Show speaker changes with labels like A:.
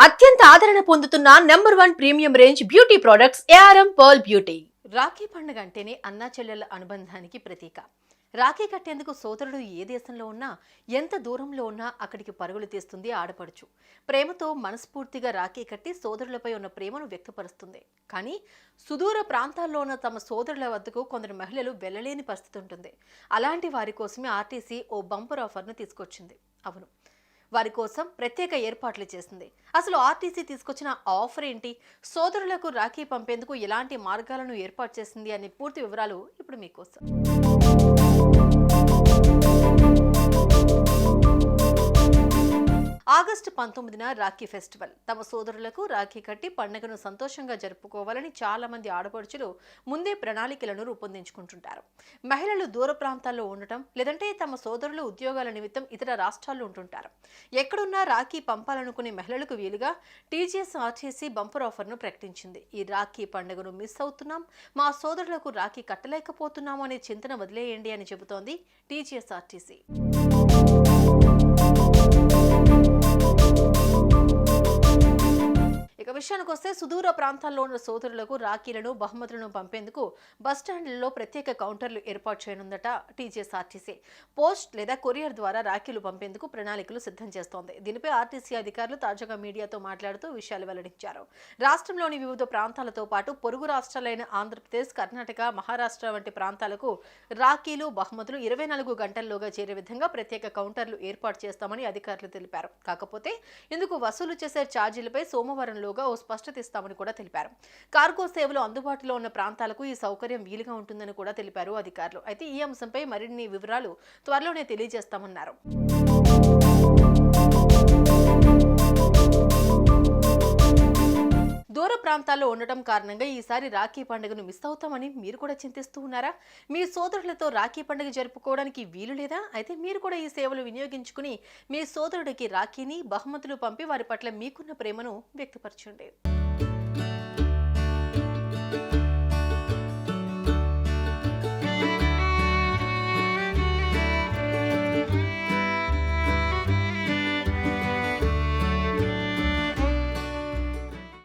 A: అత్యంత ఆదరణ పొందుతున్న number 1 premium range beauty products ARM pearl beauty. Rakhi పండుగ అంటేనే అన్నా చెల్లెళ్ల అనుబంధానికి ప్రతీక. రాఖీ కట్టేందుకు సోదరుడు ఏ దేశంలో ఉన్నా, ఎంత దూరంలో ఉన్నా అక్కడికి పరుగులు తీస్తుంది ఆడపడుచు. ప్రేమతో మనస్ఫూర్తిగా రాఖీ కట్టి సోదరులపై ఉన్న ప్రేమను వ్యక్తపరుస్తుంది. కానీ సుదూర ప్రాంతాల్లో ఉన్న తమ సోదరుల వద్దకు కొందరు మహిళలు వెళ్లలేని పరిస్థితి ఉంటుంది. అలాంటి వారి కోసమే ఆర్టీసీ ఓ బంపర్ ఆఫర్ను తీసుకొచ్చింది. అవును, వారి కోసం ప్రత్యేక ఏర్పాట్లు చేసింది. అసలు ఆర్టీసీ తీసుకొచ్చిన ఆఫర్ ఏంటి, సోదరులకు రాఖీ పంపేందుకు ఎలాంటి మార్గాలను ఏర్పాటు చేసింది అనే పూర్తి వివరాలు ఇప్పుడు మీకోసం. ఆగస్టు 19న రాఖీ ఫెస్టివల్. తమ సోదరులకు రాఖీ కట్టి పండుగను సంతోషంగా జరుపుకోవాలని చాలా మంది ఆడపడుచులు ముందే ప్రణాళికలను రూపొందించుకుంటుంటారు. మహిళలు దూర ప్రాంతాల్లో ఉండటం, లేదంటే తమ సోదరులు ఉద్యోగాల నిమిత్తం ఇతర రాష్ట్రాల్లో ఉంటుంటారు. ఎక్కడున్నా రాఖీ పంపాలనుకునే మహిళలకు వీలుగా టీజీఎస్ఆర్టీసీ బంపర్ ఆఫర్ను ప్రకటించింది. ఈ రాఖీ పండుగను మిస్ అవుతున్నాం, మా సోదరులకు రాఖీ కట్టలేకపోతున్నాము అనే చింతన వదిలేయండి అని చెబుతోంది టీజీఎస్ఆర్టీసీ. విషయానికి వస్తే సుదూర ప్రాంతాల్లో ఉన్న సోదరులకు రాఖీలను బహుమతులను పంపేందుకు బస్టాండ్లలో ప్రత్యేక కౌంటర్లు ఏర్పాటు చేయనుందట టీజీఎస్ఆర్టీసీ. పోస్ట్ లేదా కొరియర్ ద్వారా రాఖీలు పంపేందుకు ప్రణాళికలు సిద్ధం చేస్తోంది. దీనిపై ఆర్టీసీ అధికారులు తాజాగా మీడియాతో మాట్లాడుతూ విషయాలు వెల్లడించారు. రాష్ట్రంలోని వివిధ ప్రాంతాలతో పాటు పొరుగు రాష్ట్రాలైన ఆంధ్రప్రదేశ్, కర్ణాటక, మహారాష్ట్ర వంటి ప్రాంతాలకు రాఖీలు బహుమతులు 24 గంటల్లోగా చేరే విధంగా ప్రత్యేక కౌంటర్లు ఏర్పాటు చేస్తామని అధికారులు తెలిపారు. కాకపోతే ఇందుకు వసూలు చేసే ఛార్జీలపై సోమవారంలోగా ఓ స్పష్టత ఇస్తామని కూడా తెలిపారు. కార్గో సేవలు అందుబాటులో ఉన్న ప్రాంతాలకు ఈ సౌకర్యం వీలుగా ఉంటుందని కూడా తెలిపారు అధికారులు. అయితే ఈ అంశంపై మరిన్ని వివరాలు త్వరలోనే తెలియజేస్తామన్నారు. దూర ప్రాంతాల్లో ఉండటం కారణంగా ఈసారి రాఖీ పండుగను మిస్ అవుతామని మీరు కూడా చింతిస్తూ ఉన్నారా? మీ సోదరులతో రాఖీ పండుగ జరుపుకోవడానికి వీలు లేదా? అయితే మీరు కూడా ఈ సేవలు వినియోగించుకుని మీ సోదరుడికి రాఖీని, బహుమతులు పంపి వారి పట్ల మీకున్న ప్రేమను వ్యక్తపరచండి.